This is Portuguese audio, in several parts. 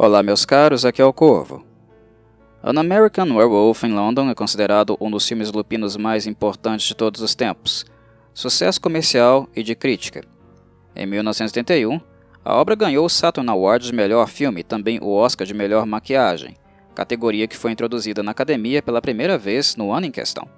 Olá meus caros, aqui é o Corvo. An American Werewolf in London é considerado um dos filmes lupinos mais importantes de todos os tempos, sucesso comercial e de crítica. Em 1971, a obra ganhou o Saturn Award de melhor filme e também o Oscar de melhor maquiagem, categoria que foi introduzida na academia pela primeira vez no ano em questão.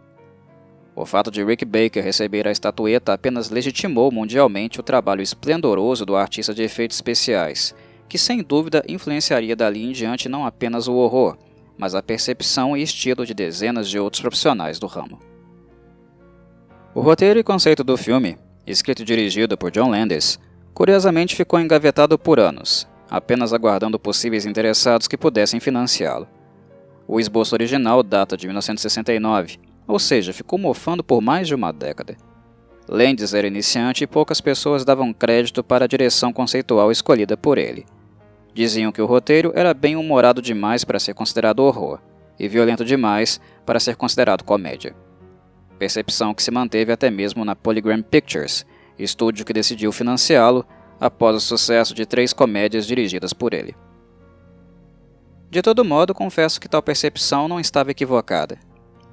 O fato de Rick Baker receber a estatueta apenas legitimou mundialmente o trabalho esplendoroso do artista de efeitos especiais, que sem dúvida influenciaria dali em diante não apenas o horror, mas a percepção e estilo de dezenas de outros profissionais do ramo. O roteiro e conceito do filme, escrito e dirigido por John Landis, curiosamente ficou engavetado por anos, apenas aguardando possíveis interessados que pudessem financiá-lo. O esboço original data de 1969, ou seja, ficou mofando por mais de uma década. Landis era iniciante e poucas pessoas davam crédito para a direção conceitual escolhida por ele. Diziam que o roteiro era bem-humorado demais para ser considerado horror, e violento demais para ser considerado comédia. Percepção que se manteve até mesmo na Polygram Pictures, estúdio que decidiu financiá-lo após o sucesso de 3 comédias dirigidas por ele. De todo modo, confesso que tal percepção não estava equivocada.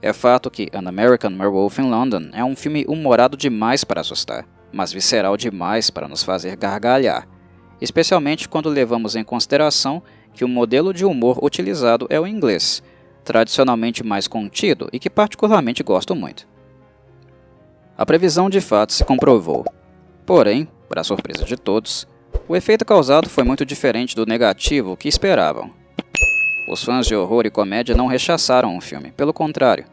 É fato que An American Werewolf in London é um filme humorado demais para assustar, mas visceral demais para nos fazer gargalhar, especialmente quando levamos em consideração que o modelo de humor utilizado é o inglês, tradicionalmente mais contido e que particularmente gosto muito. A previsão de fato se comprovou, porém, para a surpresa de todos, o efeito causado foi muito diferente do negativo que esperavam. Os fãs de horror e comédia não rechaçaram o filme, pelo contrário.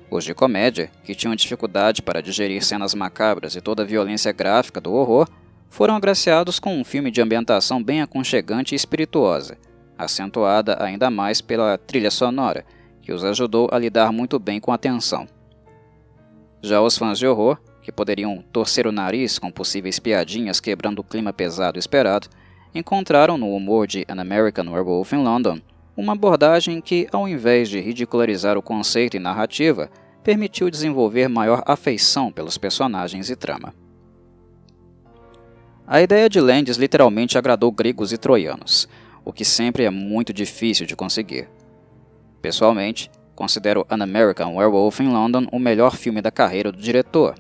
Os de comédia, que tinham dificuldade para digerir cenas macabras e toda a violência gráfica do horror, foram agraciados com um filme de ambientação bem aconchegante e espirituosa, acentuada ainda mais pela trilha sonora, que os ajudou a lidar muito bem com a tensão. Já os fãs de horror, que poderiam torcer o nariz com possíveis piadinhas quebrando o clima pesado esperado, encontraram no humor de An American Werewolf in London uma abordagem que, ao invés de ridicularizar o conceito e narrativa, permitiu desenvolver maior afeição pelos personagens e trama. A ideia de Landis literalmente agradou gregos e troianos, o que sempre é muito difícil de conseguir. Pessoalmente, considero An American Werewolf in London o melhor filme da carreira do diretor,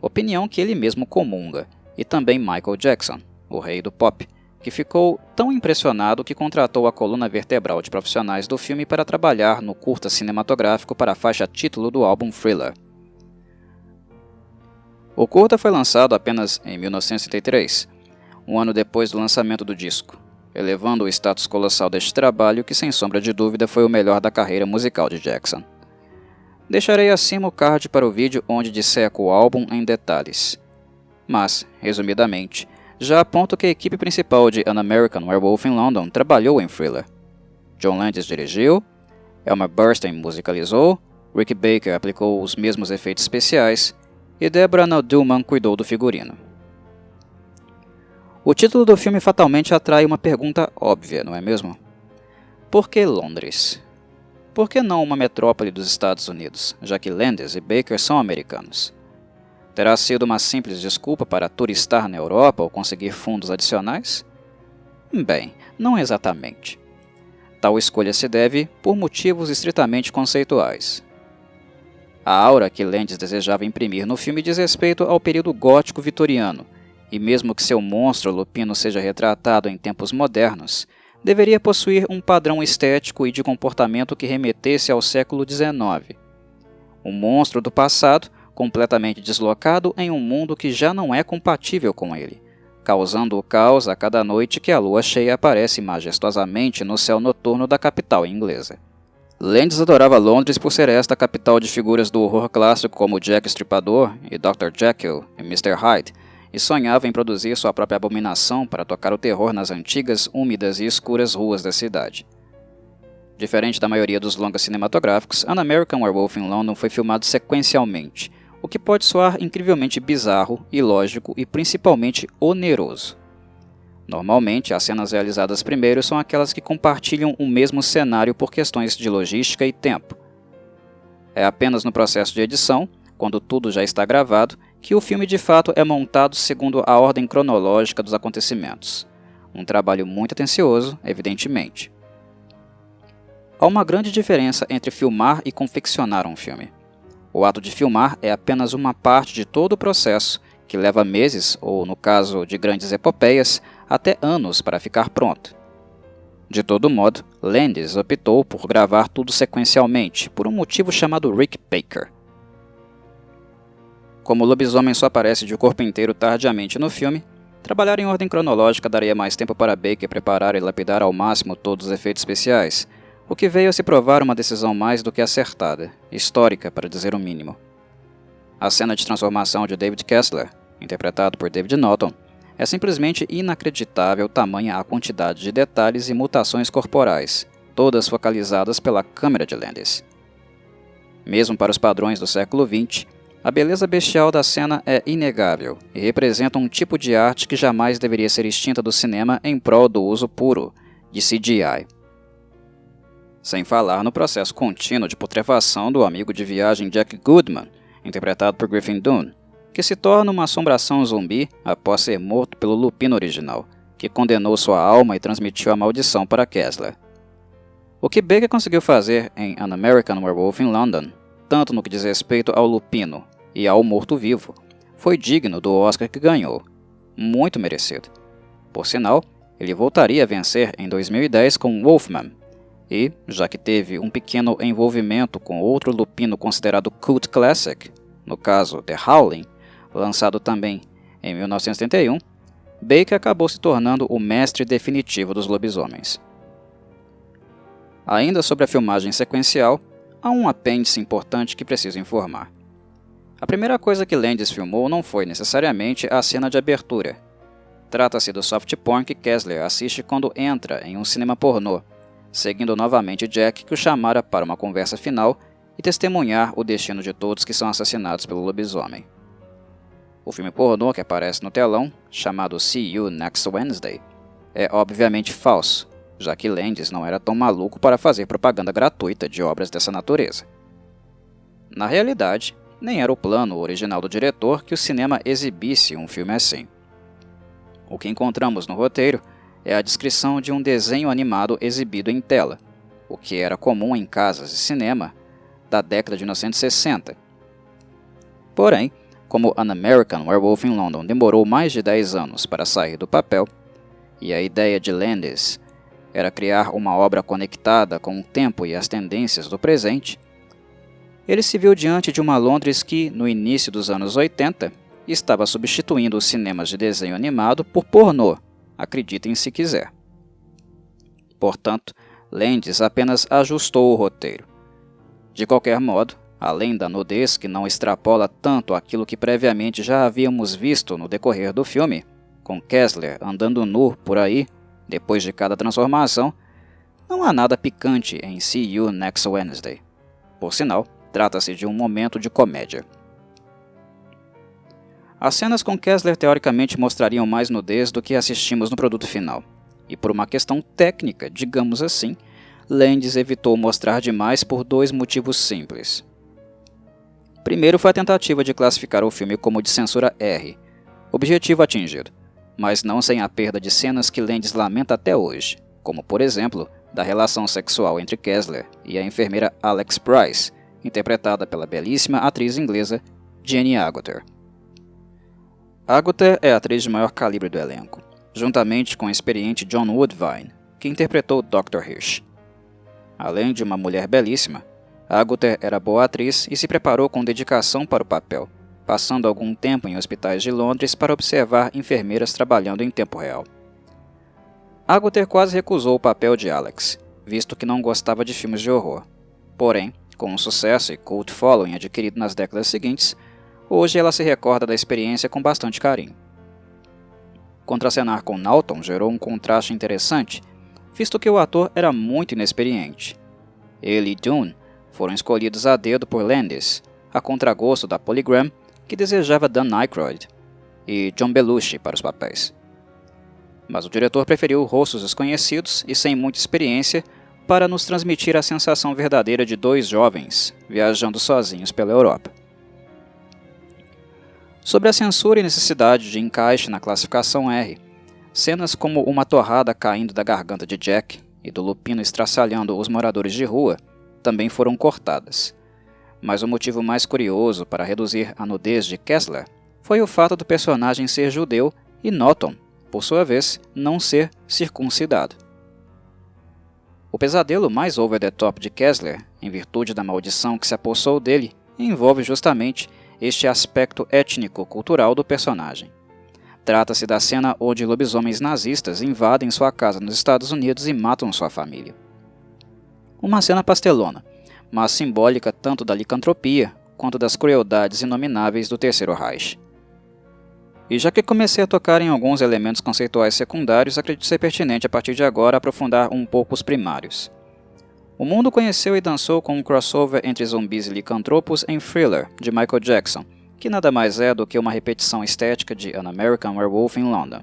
opinião que ele mesmo comunga, e também Michael Jackson, o rei do pop, que ficou tão impressionado que contratou a coluna vertebral de profissionais do filme para trabalhar no curta cinematográfico para a faixa título do álbum Thriller. O curta foi lançado apenas em 1973, um ano depois do lançamento do disco, elevando o status colossal deste trabalho que sem sombra de dúvida foi o melhor da carreira musical de Jackson. Deixarei acima o card para o vídeo onde disseco o álbum em detalhes. Mas, resumidamente, já aponto que a equipe principal de An American Werewolf in London trabalhou em Thriller. John Landis dirigiu, Elmer Bernstein musicalizou, Rick Baker aplicou os mesmos efeitos especiais e Deborah Naudilman cuidou do figurino. O título do filme fatalmente atrai uma pergunta óbvia, não é mesmo? Por que Londres? Por que não uma metrópole dos Estados Unidos, já que Landis e Baker são americanos? Terá sido uma simples desculpa para turistar na Europa ou conseguir fundos adicionais? Bem, não exatamente. Tal escolha se deve por motivos estritamente conceituais. A aura que Landis desejava imprimir no filme diz respeito ao período gótico vitoriano, e mesmo que seu monstro lupino seja retratado em tempos modernos, deveria possuir um padrão estético e de comportamento que remetesse ao século XIX. Um monstro do passado, completamente deslocado em um mundo que já não é compatível com ele, causando o caos a cada noite que a lua cheia aparece majestosamente no céu noturno da capital inglesa. Landis adorava Londres por ser esta capital de figuras do horror clássico como Jack Estripador e Dr. Jekyll e Mr. Hyde, e sonhava em produzir sua própria abominação para tocar o terror nas antigas, úmidas e escuras ruas da cidade. Diferente da maioria dos longas cinematográficos, An American Werewolf in London foi filmado sequencialmente, o que pode soar incrivelmente bizarro, ilógico e principalmente oneroso. Normalmente, as cenas realizadas primeiro são aquelas que compartilham o mesmo cenário por questões de logística e tempo. É apenas no processo de edição, quando tudo já está gravado, que o filme de fato é montado segundo a ordem cronológica dos acontecimentos. Um trabalho muito atencioso, evidentemente. Há uma grande diferença entre filmar e confeccionar um filme. O ato de filmar é apenas uma parte de todo o processo, que leva meses, ou no caso de grandes epopeias, até anos para ficar pronto. De todo modo, Landis optou por gravar tudo sequencialmente, por um motivo chamado Rick Baker. Como o lobisomem só aparece de corpo inteiro tardiamente no filme, trabalhar em ordem cronológica daria mais tempo para Baker preparar e lapidar ao máximo todos os efeitos especiais, o que veio a se provar uma decisão mais do que acertada, histórica para dizer o mínimo. A cena de transformação de David Kessler, interpretado por David Naughton, é simplesmente inacreditável tamanha a quantidade de detalhes e mutações corporais, todas focalizadas pela câmera de Landis. Mesmo para os padrões do século XX, a beleza bestial da cena é inegável e representa um tipo de arte que jamais deveria ser extinta do cinema em prol do uso puro de CGI. Sem falar no processo contínuo de putrefação do amigo de viagem Jack Goodman, interpretado por Griffin Dunne, que se torna uma assombração zumbi após ser morto pelo Lupino original, que condenou sua alma e transmitiu a maldição para Kessler. O que Baker conseguiu fazer em An American Werewolf in London, tanto no que diz respeito ao Lupino e ao morto-vivo, foi digno do Oscar que ganhou, muito merecido. Por sinal, ele voltaria a vencer em 2010 com Wolfman, e, já que teve um pequeno envolvimento com outro Lupino considerado cult classic, no caso The Howling, lançado também em 1971, Baker acabou se tornando o mestre definitivo dos lobisomens. Ainda sobre a filmagem sequencial, há um apêndice importante que preciso informar. A primeira coisa que Landis filmou não foi necessariamente a cena de abertura. Trata-se do soft porn que Kessler assiste quando entra em um cinema pornô, seguindo novamente Jack, que o chamara para uma conversa final e testemunhar o destino de todos que são assassinados pelo lobisomem. O filme pornô que aparece no telão, chamado See You Next Wednesday, é obviamente falso, já que Landis não era tão maluco para fazer propaganda gratuita de obras dessa natureza. Na realidade, nem era o plano original do diretor que o cinema exibisse um filme assim. O que encontramos no roteiro é a descrição de um desenho animado exibido em tela, o que era comum em casas de cinema da década de 1960. Porém, como An American Werewolf in London demorou mais de 10 anos para sair do papel, e a ideia de Landis era criar uma obra conectada com o tempo e as tendências do presente, ele se viu diante de uma Londres que, no início dos anos 80, estava substituindo os cinemas de desenho animado por pornô, acreditem se quiser. Portanto, Landis apenas ajustou o roteiro. De qualquer modo, além da nudez que não extrapola tanto aquilo que previamente já havíamos visto no decorrer do filme, com Kessler andando nu por aí, depois de cada transformação, não há nada picante em See You Next Wednesday. Por sinal, trata-se de um momento de comédia. As cenas com Kessler teoricamente mostrariam mais nudez do que assistimos no produto final, e por uma questão técnica, digamos assim, Landis evitou mostrar demais por dois motivos simples. Primeiro foi a tentativa de classificar o filme como de censura R, objetivo atingido, mas não sem a perda de cenas que Landis lamenta até hoje, como por exemplo, da relação sexual entre Kessler e a enfermeira Alex Price, interpretada pela belíssima atriz inglesa Jenny Agutter. Agutter é a atriz de maior calibre do elenco, juntamente com o experiente John Woodvine, que interpretou Dr. Hirsch. Além de uma mulher belíssima, Agutter era boa atriz e se preparou com dedicação para o papel, passando algum tempo em hospitais de Londres para observar enfermeiras trabalhando em tempo real. Agutter quase recusou o papel de Alex, visto que não gostava de filmes de horror. Porém, com um sucesso e cult following adquirido nas décadas seguintes, hoje ela se recorda da experiência com bastante carinho. Contracenar com Naughton gerou um contraste interessante, visto que o ator era muito inexperiente. Ele e Dunne foram escolhidos a dedo por Landis, a contragosto da Polygram, que desejava Dan Aykroyd, e John Belushi para os papéis. Mas o diretor preferiu rostos desconhecidos e sem muita experiência para nos transmitir a sensação verdadeira de dois jovens viajando sozinhos pela Europa. Sobre a censura e necessidade de encaixe na classificação R, Cenas como uma torrada caindo da garganta de Jack e do Lupino estraçalhando os moradores de rua também foram cortadas. Mas o motivo mais curioso para reduzir a nudez de Kessler foi o fato do personagem ser judeu e Norton, por sua vez, não ser circuncidado. O pesadelo mais over the top de Kessler, em virtude da maldição que se apossou dele, envolve justamente este aspecto étnico-cultural do personagem. Trata-se da cena onde lobisomens nazistas invadem sua casa nos Estados Unidos e matam sua família. Uma cena pastelona, mas simbólica tanto da licantropia quanto das crueldades inomináveis do Terceiro Reich. E já que comecei a tocar em alguns elementos conceituais secundários, acredito ser pertinente a partir de agora aprofundar um pouco os primários. O mundo conheceu e dançou com um crossover entre zumbis e licantropos em Thriller, de Michael Jackson, que nada mais é do que uma repetição estética de An American Werewolf in London.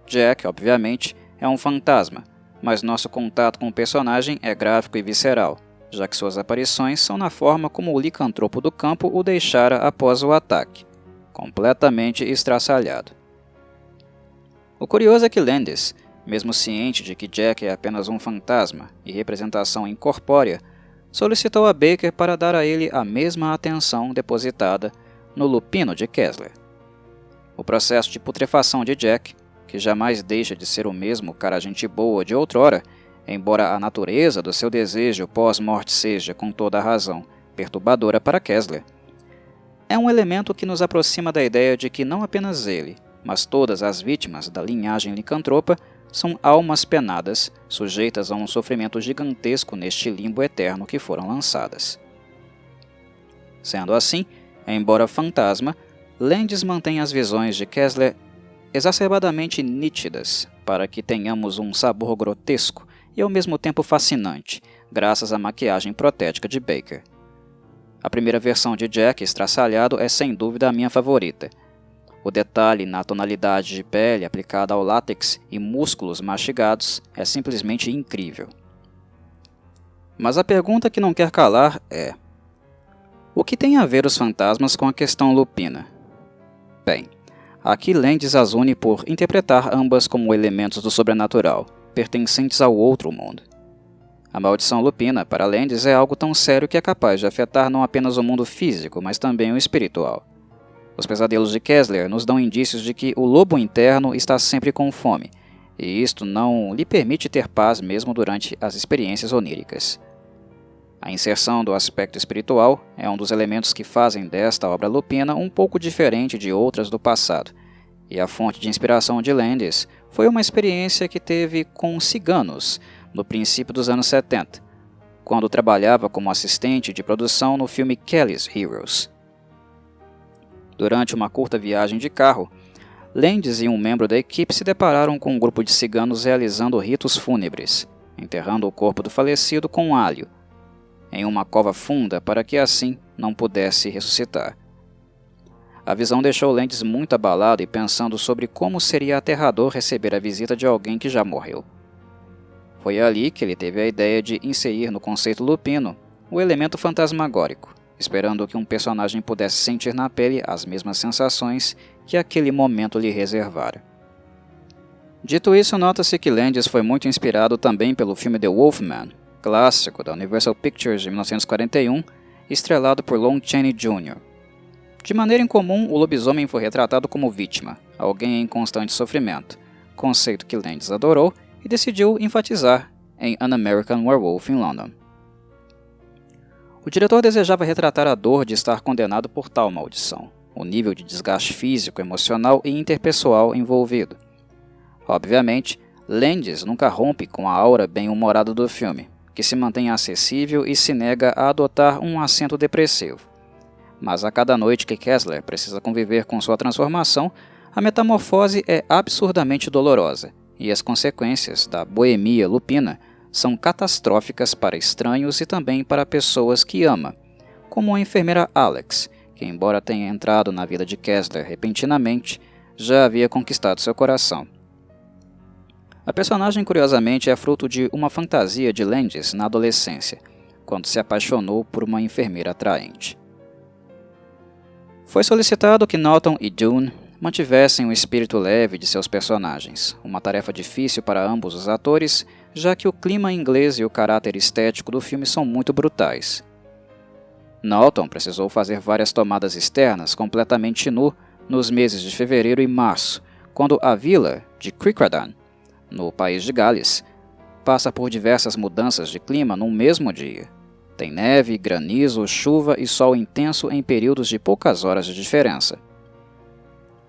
Jack, obviamente, é um fantasma, mas nosso contato com o personagem é gráfico e visceral, já que suas aparições são na forma como o licantropo do campo o deixara após o ataque, completamente estraçalhado. O curioso é que Landis, mesmo ciente de que Jack é apenas um fantasma e representação incorpórea, solicitou a Baker para dar a ele a mesma atenção depositada no Lupino de Kessler. O processo de putrefação de Jack, que jamais deixa de ser o mesmo cara gente boa de outrora, embora a natureza do seu desejo pós-morte seja, com toda a razão, perturbadora para Kessler, é um elemento que nos aproxima da ideia de que não apenas ele, mas todas as vítimas da linhagem licantropa são almas penadas, sujeitas a um sofrimento gigantesco neste limbo eterno que foram lançadas. Sendo assim, embora fantasma, Landis mantém as visões de Kessler exacerbadamente nítidas para que tenhamos um sabor grotesco e ao mesmo tempo fascinante, graças à maquiagem protética de Baker. A primeira versão de Jack estraçalhado é sem dúvida a minha favorita. O detalhe na tonalidade de pele aplicada ao látex e músculos mastigados é simplesmente incrível. Mas a pergunta que não quer calar é: o que tem a ver os fantasmas com a questão lupina? Bem, aqui Landis as une por interpretar ambas como elementos do sobrenatural, pertencentes ao outro mundo. A maldição lupina, para Landis, é algo tão sério que é capaz de afetar não apenas o mundo físico, mas também o espiritual. Os pesadelos de Kessler nos dão indícios de que o lobo interno está sempre com fome, e isto não lhe permite ter paz mesmo durante as experiências oníricas. A inserção do aspecto espiritual é um dos elementos que fazem desta obra lupina um pouco diferente de outras do passado, e a fonte de inspiração de Landis foi uma experiência que teve com ciganos no princípio dos anos 70, quando trabalhava como assistente de produção no filme Kelly's Heroes. Durante uma curta viagem de carro, Landis e um membro da equipe se depararam com um grupo de ciganos realizando ritos fúnebres, enterrando o corpo do falecido com alho, em uma cova funda para que assim não pudesse ressuscitar. A visão deixou Landis muito abalado e pensando sobre como seria aterrador receber a visita de alguém que já morreu. Foi ali que ele teve a ideia de inserir no conceito lupino o elemento fantasmagórico, esperando que um personagem pudesse sentir na pele as mesmas sensações que aquele momento lhe reservara. Dito isso, nota-se que Landis foi muito inspirado também pelo filme The Wolfman, clássico da Universal Pictures de 1941, estrelado por Lon Chaney Jr. De maneira incomum, o lobisomem foi retratado como vítima, alguém em constante sofrimento, conceito que Landis adorou e decidiu enfatizar em An American Werewolf in London. O diretor desejava retratar a dor de estar condenado por tal maldição, o nível de desgaste físico, emocional e interpessoal envolvido. Obviamente, Landis nunca rompe com a aura bem-humorada do filme, que se mantém acessível e se nega a adotar um acento depressivo. Mas a cada noite que Kessler precisa conviver com sua transformação, a metamorfose é absurdamente dolorosa, e as consequências da boemia lupina são catastróficas para estranhos e também para pessoas que ama, como a enfermeira Alex, que embora tenha entrado na vida de Kessler repentinamente, já havia conquistado seu coração. A personagem, curiosamente, é fruto de uma fantasia de Landis na adolescência, quando se apaixonou por uma enfermeira atraente. Foi solicitado que Norton e Dune mantivessem o espírito leve de seus personagens, uma tarefa difícil para ambos os atores, já que o clima inglês e o caráter estético do filme são muito brutais. Norton precisou fazer várias tomadas externas completamente nu nos meses de fevereiro e março, quando a vila de Crichton, no país de Gales, passa por diversas mudanças de clima num mesmo dia. Tem neve, granizo, chuva e sol intenso em períodos de poucas horas de diferença.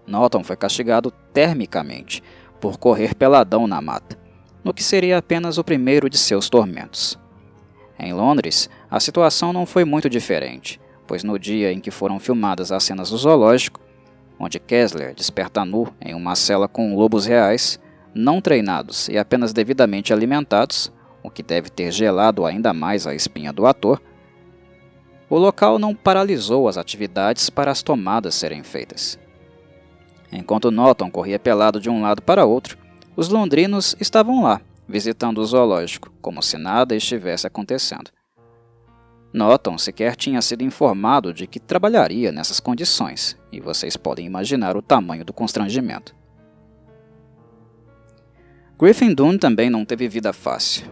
Norton foi castigado termicamente por correr peladão na mata, no que seria apenas o primeiro de seus tormentos. Em Londres, a situação não foi muito diferente, pois no dia em que foram filmadas as cenas do zoológico, onde Kessler desperta nu em uma cela com lobos reais, não treinados e apenas devidamente alimentados, o que deve ter gelado ainda mais a espinha do ator, o local não paralisou as atividades para as tomadas serem feitas. Enquanto Norton corria pelado de um lado para outro, os londrinos estavam lá, visitando o zoológico, como se nada estivesse acontecendo. Norton sequer tinha sido informado de que trabalharia nessas condições, e vocês podem imaginar o tamanho do constrangimento. Griffin Dunne também não teve vida fácil.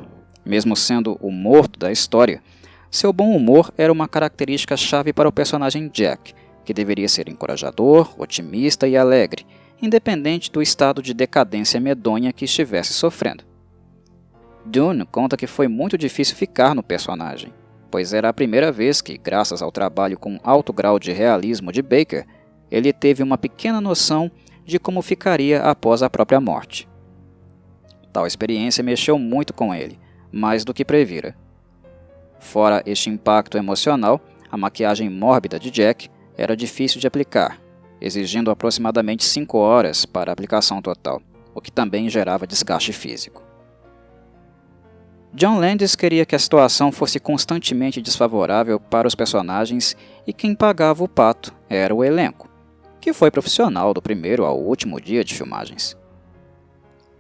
Mesmo sendo o morto da história, seu bom humor era uma característica-chave para o personagem Jack, que deveria ser encorajador, otimista e alegre, independente do estado de decadência medonha que estivesse sofrendo. Dunne conta que foi muito difícil ficar no personagem, pois era a primeira vez que, graças ao trabalho com alto grau de realismo de Baker, ele teve uma pequena noção de como ficaria após a própria morte. Tal experiência mexeu muito com ele, mais do que previra. Fora este impacto emocional, a maquiagem mórbida de Jack era difícil de aplicar, exigindo aproximadamente 5 horas para a aplicação total, o que também gerava desgaste físico. John Landis queria que a situação fosse constantemente desfavorável para os personagens e quem pagava o pato era o elenco, que foi profissional do primeiro ao último dia de filmagens.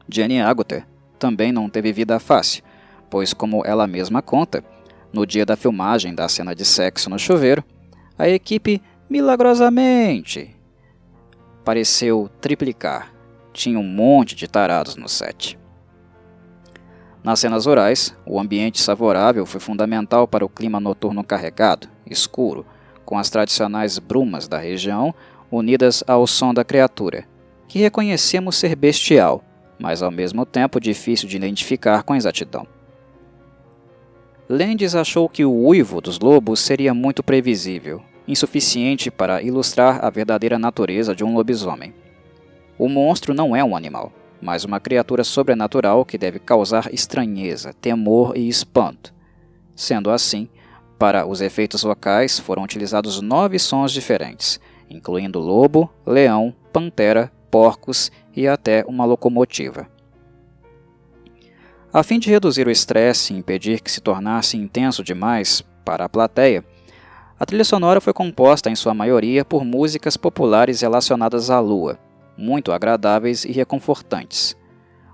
Jenny Agutter também não teve vida fácil, pois, como ela mesma conta, no dia da filmagem da cena de sexo no chuveiro, a equipe milagrosamente pareceu triplicar. Tinha um monte de tarados no set. Nas cenas orais, o ambiente favorável foi fundamental para o clima noturno carregado, escuro, com as tradicionais brumas da região unidas ao som da criatura, que reconhecemos ser bestial, mas ao mesmo tempo difícil de identificar com exatidão. Landis achou que o uivo dos lobos seria muito previsível, insuficiente para ilustrar a verdadeira natureza de um lobisomem. O monstro não é um animal, mas uma criatura sobrenatural que deve causar estranheza, temor e espanto. Sendo assim, para os efeitos vocais foram utilizados 9 sons diferentes, incluindo lobo, leão, pantera, porcos e até uma locomotiva. A fim de reduzir o estresse e impedir que se tornasse intenso demais para a plateia, a trilha sonora foi composta em sua maioria por músicas populares relacionadas à lua, muito agradáveis e reconfortantes.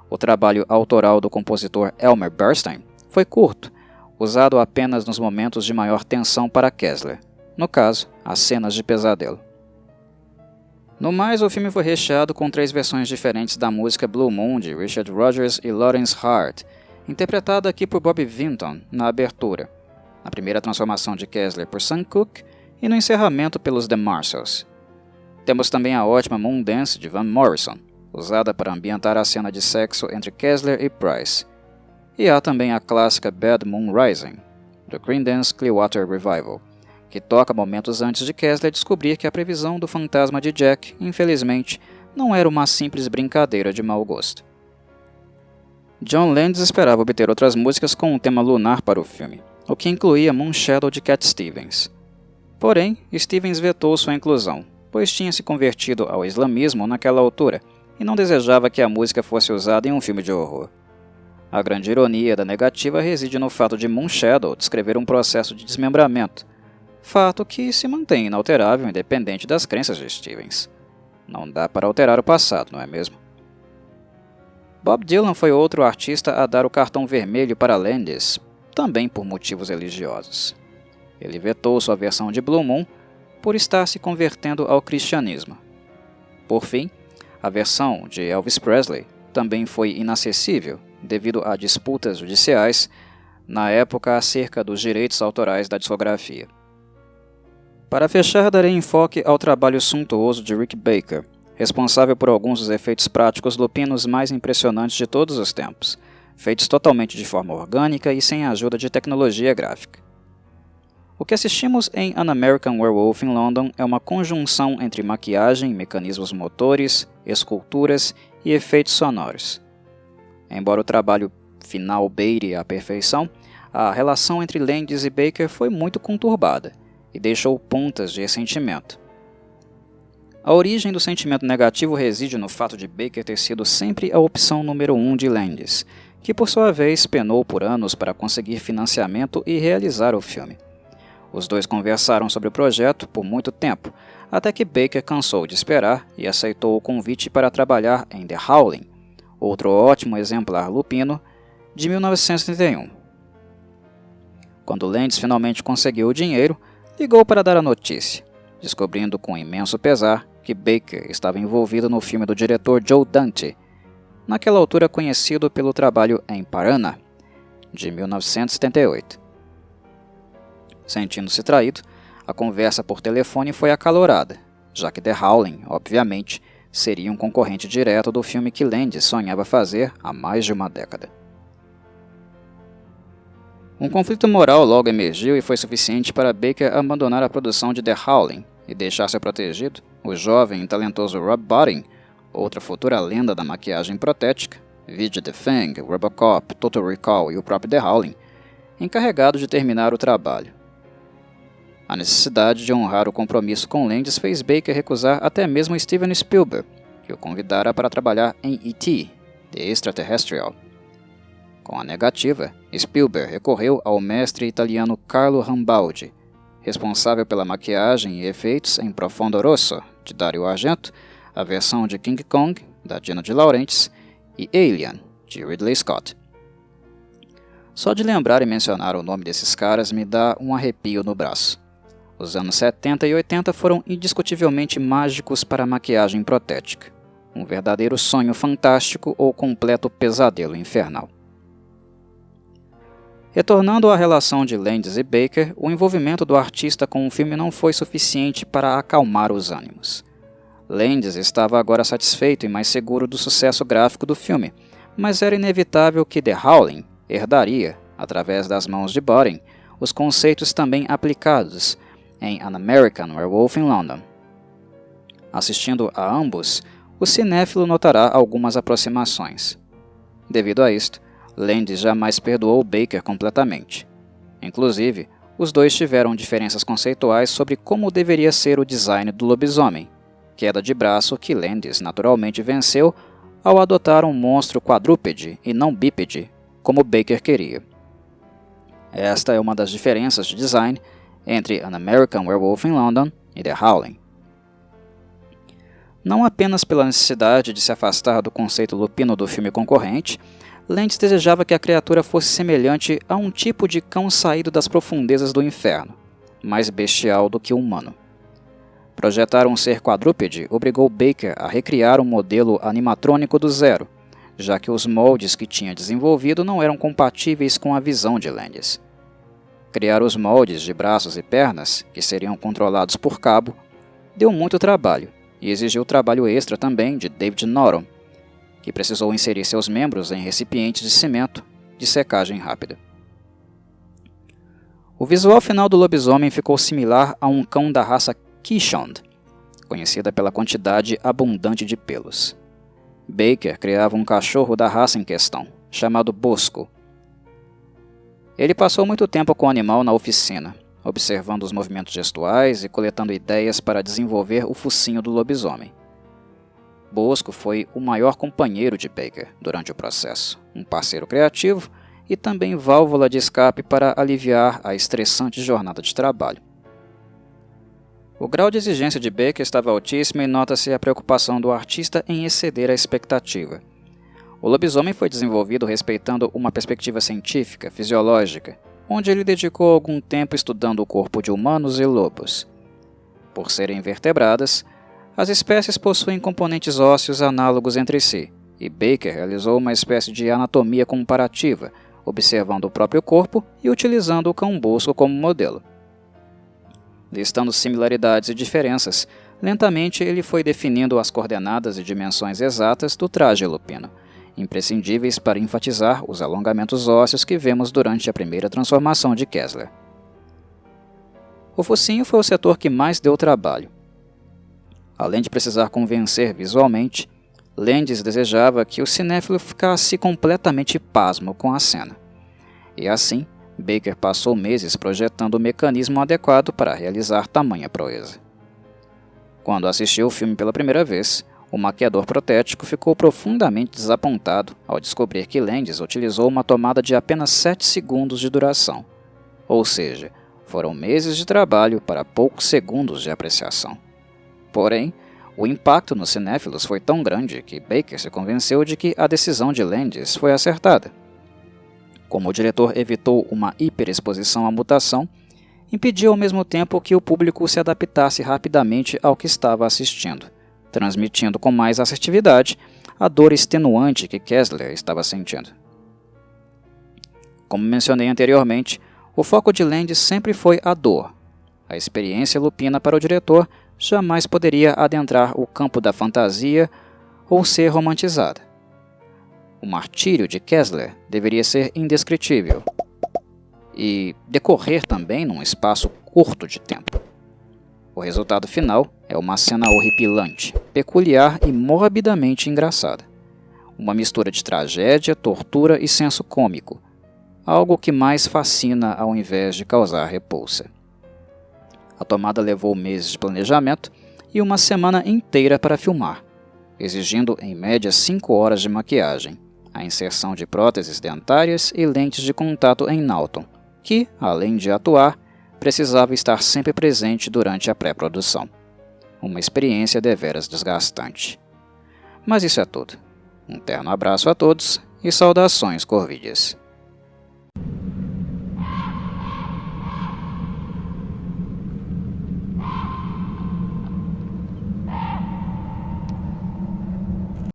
O trabalho autoral do compositor Elmer Bernstein foi curto, usado apenas nos momentos de maior tensão para Kessler, no caso, as cenas de pesadelo. No mais, o filme foi recheado com 3 versões diferentes da música Blue Moon de Richard Rodgers e Lawrence Hart, interpretada aqui por Bobby Vinton na abertura, na primeira transformação de Kessler por Sam Cooke e no encerramento pelos The Marshalls. Temos também a ótima Moon Dance de Van Morrison, usada para ambientar a cena de sexo entre Kessler e Price. E há também a clássica Bad Moon Rising, do Creedence Clearwater Revival, que toca momentos antes de Kessler descobrir que a previsão do fantasma de Jack, infelizmente, não era uma simples brincadeira de mau gosto. John Landis esperava obter outras músicas com um tema lunar para o filme, o que incluía Moonshadow de Cat Stevens. Porém, Stevens vetou sua inclusão, pois tinha se convertido ao islamismo naquela altura e não desejava que a música fosse usada em um filme de horror. A grande ironia da negativa reside no fato de Moonshadow descrever um processo de desmembramento, fato que se mantém inalterável independente das crenças de Stevens. Não dá para alterar o passado, não é mesmo? Bob Dylan foi outro artista a dar o cartão vermelho para Landis, também por motivos religiosos. Ele vetou sua versão de Blue Moon por estar se convertendo ao cristianismo. Por fim, a versão de Elvis Presley também foi inacessível devido a disputas judiciais na época acerca dos direitos autorais da discografia. Para fechar, darei enfoque ao trabalho suntuoso de Rick Baker, responsável por alguns dos efeitos práticos lupinos mais impressionantes de todos os tempos, feitos totalmente de forma orgânica e sem a ajuda de tecnologia gráfica. O que assistimos em An American Werewolf in London é uma conjunção entre maquiagem, mecanismos motores, esculturas e efeitos sonoros. Embora o trabalho final beire a perfeição, a relação entre Landis e Baker foi muito conturbada e deixou pontas de ressentimento. A origem do sentimento negativo reside no fato de Baker ter sido sempre a opção número 1 de Landis, que por sua vez penou por anos para conseguir financiamento e realizar o filme. Os dois conversaram sobre o projeto por muito tempo, até que Baker cansou de esperar e aceitou o convite para trabalhar em The Howling, outro ótimo exemplar lupino, de 1931. Quando Landis finalmente conseguiu o dinheiro, ligou para dar a notícia, descobrindo com imenso pesar que Baker estava envolvido no filme do diretor Joe Dante, naquela altura conhecido pelo trabalho em Piranha, de 1978. Sentindo-se traído, a conversa por telefone foi acalorada, já que The Howling, obviamente, seria um concorrente direto do filme que Landis sonhava fazer há mais de uma década. Um conflito moral logo emergiu e foi suficiente para Baker abandonar a produção de The Howling e deixar ser protegido o jovem e talentoso Rob Bottin, outra futura lenda da maquiagem protética, vide The Thing, Robocop, Total Recall e o próprio The Howling, encarregado de terminar o trabalho. A necessidade de honrar o compromisso com Landis fez Baker recusar até mesmo Steven Spielberg, que o convidara para trabalhar em E.T., The Extraterrestrial. Com a negativa, Spielberg recorreu ao mestre italiano Carlo Rambaldi, responsável pela maquiagem e efeitos em Profondo Rosso, de Dario Argento, a versão de King Kong, da Dino de Laurentiis, e Alien, de Ridley Scott. Só de lembrar e mencionar o nome desses caras me dá um arrepio no braço. Os anos 70 e 80 foram indiscutivelmente mágicos para a maquiagem protética. Um verdadeiro sonho fantástico ou completo pesadelo infernal. Retornando à relação de Landis e Baker, o envolvimento do artista com o filme não foi suficiente para acalmar os ânimos. Landis estava agora satisfeito e mais seguro do sucesso gráfico do filme, mas era inevitável que The Howling herdaria, através das mãos de Bottin, os conceitos também aplicados em An American Werewolf in London. Assistindo a ambos, o cinéfilo notará algumas aproximações. Devido a isto, Landis jamais perdoou Baker completamente. Inclusive, os dois tiveram diferenças conceituais sobre como deveria ser o design do lobisomem, queda de braço que Landis naturalmente venceu ao adotar um monstro quadrúpede e não bípede, como Baker queria. Esta é uma das diferenças de design entre An American Werewolf in London e The Howling. Não apenas pela necessidade de se afastar do conceito lupino do filme concorrente, Landis desejava que a criatura fosse semelhante a um tipo de cão saído das profundezas do inferno, mais bestial do que humano. Projetar um ser quadrúpede obrigou Baker a recriar um modelo animatrônico do zero, já que os moldes que tinha desenvolvido não eram compatíveis com a visão de Landis. Criar os moldes de braços e pernas, que seriam controlados por cabo, deu muito trabalho e exigiu trabalho extra também de David Norton, que precisou inserir seus membros em recipientes de cimento de secagem rápida. O visual final do lobisomem ficou similar a um cão da raça Keeshond, conhecida pela quantidade abundante de pelos. Baker criava um cachorro da raça em questão, chamado Bosco. Ele passou muito tempo com o animal na oficina, observando os movimentos gestuais e coletando ideias para desenvolver o focinho do lobisomem. Bosco foi o maior companheiro de Baker durante o processo, um parceiro criativo e também válvula de escape para aliviar a estressante jornada de trabalho. O grau de exigência de Baker estava altíssimo e nota-se a preocupação do artista em exceder a expectativa. O lobisomem foi desenvolvido respeitando uma perspectiva científica, fisiológica, onde ele dedicou algum tempo estudando o corpo de humanos e lobos. Por serem vertebradas, As espécies possuem componentes ósseos análogos entre si, e Baker realizou uma espécie de anatomia comparativa, observando o próprio corpo e utilizando o cão-busco como modelo. Listando similaridades e diferenças, lentamente ele foi definindo as coordenadas e dimensões exatas do traje lupino, imprescindíveis para enfatizar os alongamentos ósseos que vemos durante a primeira transformação de Kessler. O focinho foi o setor que mais deu trabalho. Além de precisar convencer visualmente, Landis desejava que o cinéfilo ficasse completamente pasmo com a cena. E assim, Baker passou meses projetando o mecanismo adequado para realizar tamanha proeza. Quando assistiu o filme pela primeira vez, o maquiador protético ficou profundamente desapontado ao descobrir que Landis utilizou uma tomada de apenas 7 segundos de duração. Ou seja, foram meses de trabalho para poucos segundos de apreciação. Porém, o impacto nos cinéfilos foi tão grande que Baker se convenceu de que a decisão de Landis foi acertada. Como o diretor evitou uma hiperexposição à mutação, impediu ao mesmo tempo que o público se adaptasse rapidamente ao que estava assistindo, transmitindo com mais assertividade a dor extenuante que Kessler estava sentindo. Como mencionei anteriormente, o foco de Landis sempre foi a dor. A experiência lupina para o diretor jamais poderia adentrar o campo da fantasia ou ser romantizada. O martírio de Kessler deveria ser indescritível e decorrer também num espaço curto de tempo. O resultado final é uma cena horripilante, peculiar e morbidamente engraçada. Uma mistura de tragédia, tortura e senso cômico, algo que mais fascina ao invés de causar repulsa. A tomada levou meses de planejamento e uma semana inteira para filmar, exigindo em média 5 horas de maquiagem, a inserção de próteses dentárias e lentes de contato em Naughton, que, além de atuar, precisava estar sempre presente durante a pré-produção. Uma experiência deveras desgastante. Mas isso é tudo. Um terno abraço a todos e saudações corvídeas.